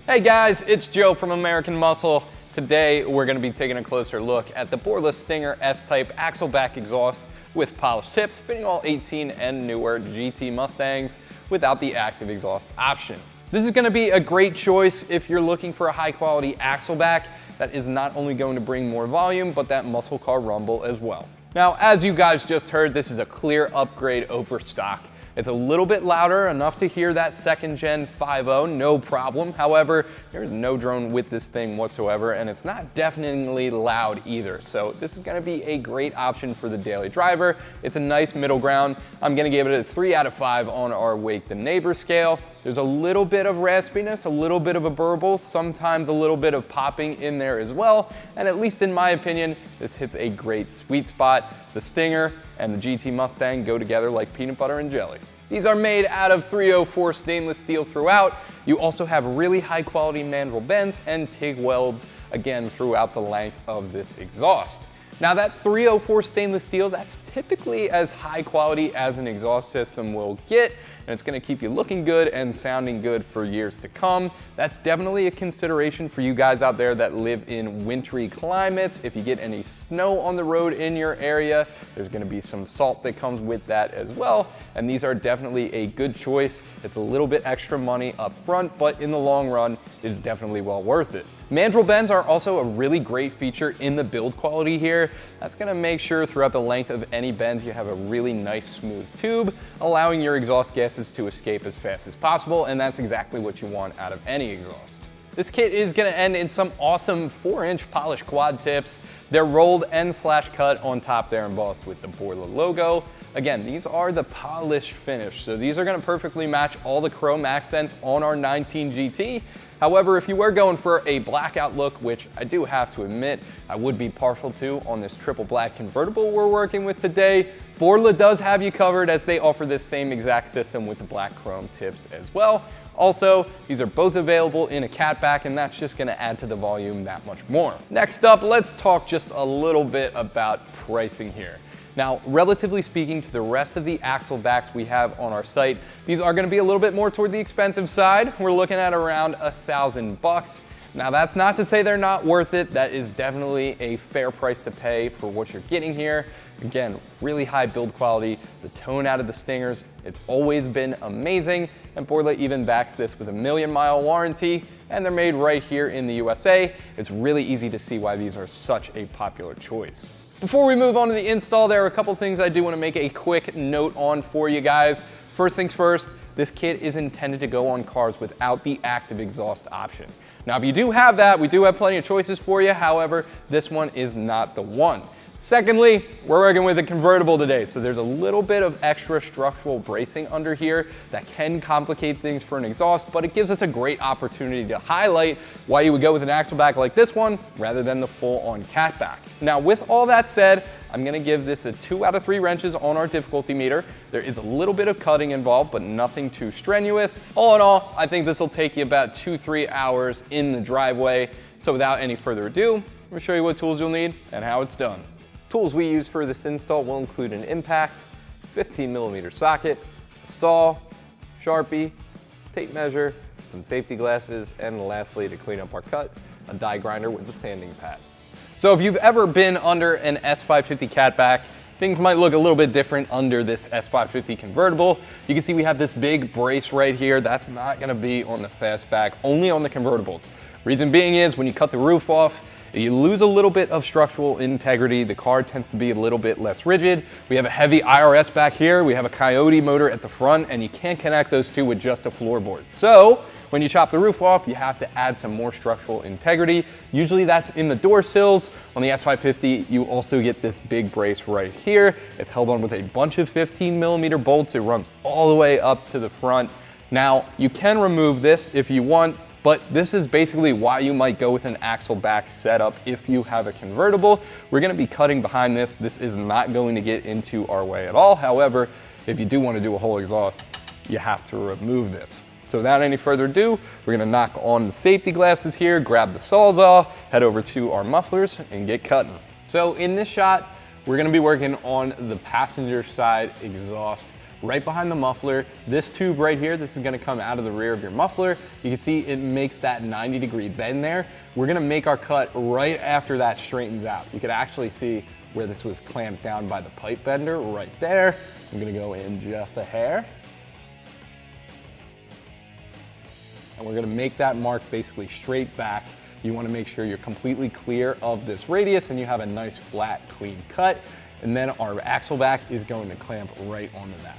Hey guys, it's Joe from American Muscle. Today we're going to be taking a closer look at the Borla Stinger S-Type axle back exhaust with polished tips, fitting all 18 and newer GT Mustangs without the active exhaust option. This is going to be a great choice if you're looking for a high quality axle back that is not only going to bring more volume, but that muscle car rumble as well. Now, as you guys just heard, this is a clear upgrade over stock. It's a little bit louder, enough to hear that second gen 5.0, no problem. However, there's no drone with this thing whatsoever, and it's not definitely loud either. So this is gonna be a great option for the daily driver. It's a nice middle ground. I'm gonna give it a 3 out of 5 on our Wake the Neighbor scale. There's a little bit of raspiness, a little bit of a burble, sometimes a little bit of popping in there as well. And at least in my opinion, this hits a great sweet spot. The Stinger and the GT Mustang go together like peanut butter and jelly. These are made out of 304 stainless steel throughout. You also have really high quality mandrel bends and TIG welds, again, throughout the length of this exhaust. Now that 304 stainless steel, that's typically as high quality as an exhaust system will get, and it's gonna keep you looking good and sounding good for years to come. That's definitely a consideration for you guys out there that live in wintry climates. If you get any snow on the road in your area, there's gonna be some salt that comes with that as well, and these are definitely a good choice. It's a little bit extra money up front, but in the long run, it is definitely well worth it. Mandrel bends are also a really great feature in the build quality here. That's gonna make sure throughout the length of any bends you have a really nice smooth tube, allowing your exhaust gases to escape as fast as possible, and that's exactly what you want out of any exhaust. This kit is gonna end in some awesome 4-inch polished quad tips. They're rolled and slash cut on top there, embossed with the Borla logo. Again, these are the polished finish, so these are gonna perfectly match all the chrome accents on our 19 GT. However, if you were going for a blackout look, which I do have to admit I would be partial to on this triple black convertible we're working with today, Borla does have you covered, as they offer this same exact system with the black chrome tips as well. Also, these are both available in a catback, and that's just gonna add to the volume that much more. Next up, let's talk just a little bit about pricing here. Now, relatively speaking to the rest of the axle backs we have on our site, these are gonna be a little bit more toward the expensive side. We're looking at around $1,000. Now, that's not to say they're not worth it. That is definitely a fair price to pay for what you're getting here. Again, really high build quality, the tone out of the Stingers, it's always been amazing, and Borla even backs this with a 1,000,000-mile warranty, and they're made right here in the USA. It's really easy to see why these are such a popular choice. Before we move on to the install, there are a couple things I do want to make a quick note on for you guys. First things first, this kit is intended to go on cars without the active exhaust option. Now, if you do have that, we do have plenty of choices for you. However, this one is not the one. Secondly, we're working with a convertible today, so there's a little bit of extra structural bracing under here that can complicate things for an exhaust, but it gives us a great opportunity to highlight why you would go with an axle back like this one rather than the full-on catback. Now, with all that said, I'm gonna give this a 2 out of 3 wrenches on our difficulty meter. There is a little bit of cutting involved, but nothing too strenuous. All in all, I think this will take you about 2-3 hours in the driveway. So without any further ado, I'm gonna show you what tools you'll need and how it's done. Tools we use for this install will include an impact, 15mm socket, a saw, Sharpie, tape measure, some safety glasses, and lastly, to clean up our cut, a die grinder with a sanding pad. So if you've ever been under an S550 catback, things might look a little bit different under this S550 convertible. You can see we have this big brace right here. That's not gonna be on the fastback, only on the convertibles. Reason being is when you cut the roof off, you lose a little bit of structural integrity. The car tends to be a little bit less rigid. We have a heavy IRS back here. We have a Coyote motor at the front, and you can't connect those two with just a floorboard. So When you chop the roof off, you have to add some more structural integrity. Usually that's in the door sills. On the S550, you also get this big brace right here. It's held on with a bunch of 15mm bolts. It runs all the way up to the front. Now, you can remove this if you want, but this is basically why you might go with an axle back setup if you have a convertible. We're gonna be cutting behind this. This is not going to get into our way at all. However, if you do want to do a whole exhaust, you have to remove this. So without any further ado, we're gonna knock on the safety glasses here, grab the Sawzall, head over to our mufflers and get cutting. So in this shot, we're gonna be working on the passenger side exhaust right behind the muffler. This tube right here, this is gonna come out of the rear of your muffler. You can see it makes that 90-degree bend there. We're gonna make our cut right after that straightens out. You could actually see where this was clamped down by the pipe bender right there. I'm gonna go in just a hair. And we're gonna make that mark basically straight back. You wanna make sure you're completely clear of this radius and you have a nice flat, clean cut. And then our axle back is going to clamp right onto that.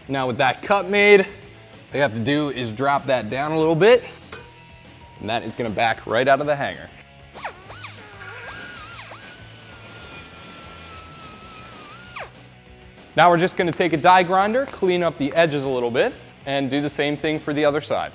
Now with that cut made, all you have to do is drop that down a little bit, and that is gonna back right out of the hanger. Now we're just gonna take a die grinder, clean up the edges a little bit, and do the same thing for the other side.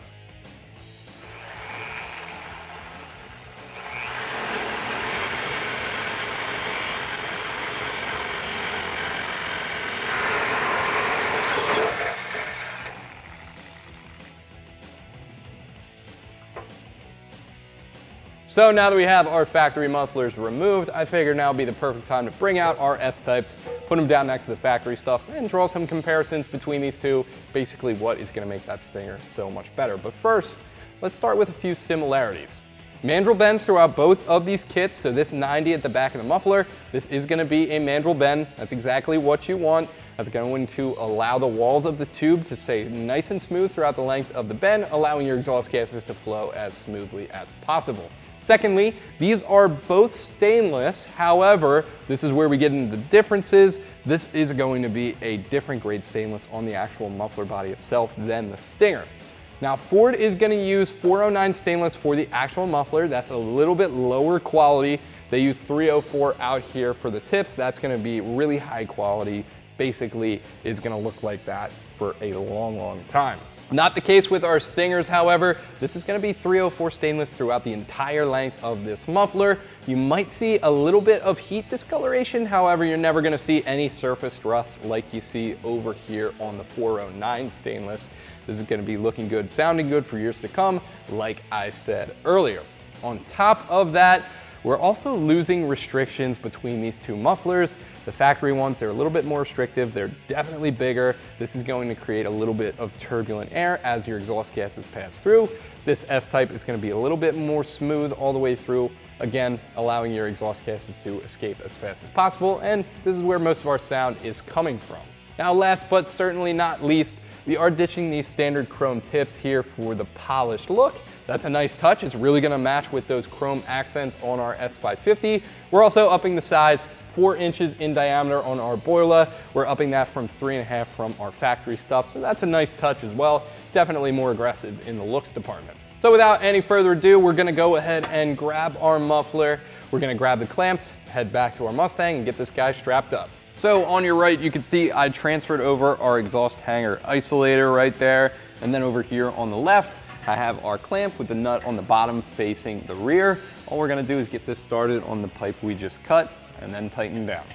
So now that we have our factory mufflers removed, I figured now would be the perfect time to bring out our S-types, put them down next to the factory stuff, and draw some comparisons between these two, basically what is gonna make that Stinger so much better. But first, let's start with a few similarities. Mandrel bends throughout both of these kits, so this 90 at the back of the muffler, this is gonna be a mandrel bend. That's exactly what you want. That's going to allow the walls of the tube to stay nice and smooth throughout the length of the bend, allowing your exhaust gases to flow as smoothly as possible. Secondly, these are both stainless. However, this is where we get into the differences. This is going to be a different grade stainless on the actual muffler body itself than the Stinger. Now, Ford is going to use 409 stainless for the actual muffler. That's a little bit lower quality. They use 304 out here for the tips. That's going to be really high quality. Basically, is going to look like that for a long, long time. Not the case with our Stingers, however. This is going to be 304 stainless throughout the entire length of this muffler. You might see a little bit of heat discoloration, however, you're never going to see any surface rust like you see over here on the 409 stainless. This is going to be looking good, sounding good for years to come, like I said earlier. On top of that, we're also losing restrictions between these two mufflers. The factory ones, they're a little bit more restrictive. They're definitely bigger. This is going to create a little bit of turbulent air as your exhaust gases pass through. This S-type is going to be a little bit more smooth all the way through, again, allowing your exhaust gases to escape as fast as possible. And this is where most of our sound is coming from. Now, last but certainly not least, we are ditching these standard chrome tips here for the polished look. That's a nice touch. It's really gonna match with those chrome accents on our S550. We're also upping the size 4 inches in diameter on our Borla. We're upping that from 3.5 from our factory stuff. So that's a nice touch as well. Definitely more aggressive in the looks department. So without any further ado, we're gonna go ahead and grab our muffler. We're gonna grab the clamps, head back to our Mustang and get this guy strapped up. So on your right, you can see I transferred over our exhaust hanger isolator right there. And then over here on the left, I have our clamp with the nut on the bottom facing the rear. All we're gonna do is get this started on the pipe we just cut and then tighten down.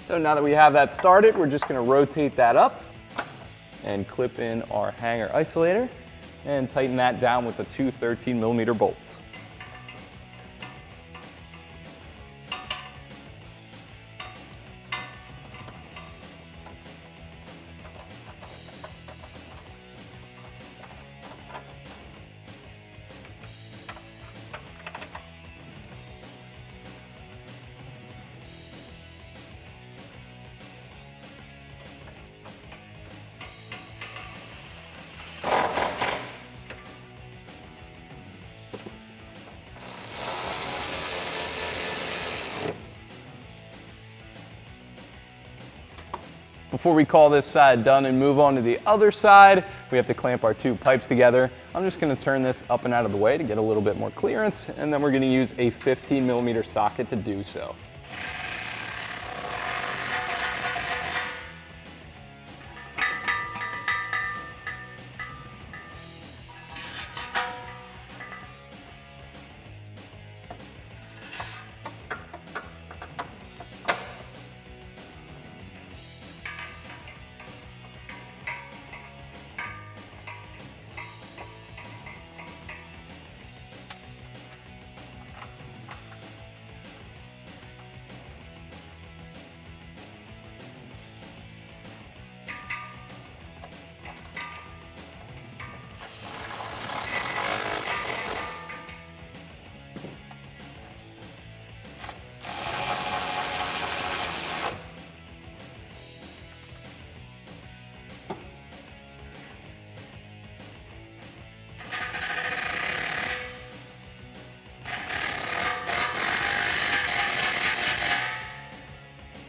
So now that we have that started, we're just gonna rotate that up and clip in our hanger isolator and tighten that down with the 2 13mm bolts. Before we call this side done and move on to the other side, we have to clamp our 2 pipes together. I'm just gonna turn this up and out of the way to get a little bit more clearance, and then we're gonna use a 15mm socket to do so.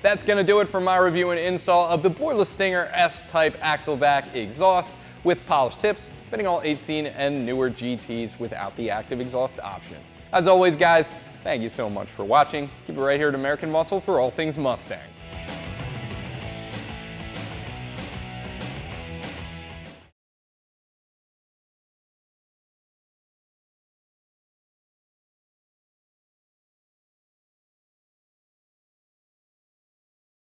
That's gonna do it for my review and install of the Borla Stinger S-Type axle back exhaust with polished tips, fitting all 18 and newer GTs without the active exhaust option. As always, guys, thank you so much for watching. Keep it right here at American Muscle for all things Mustang.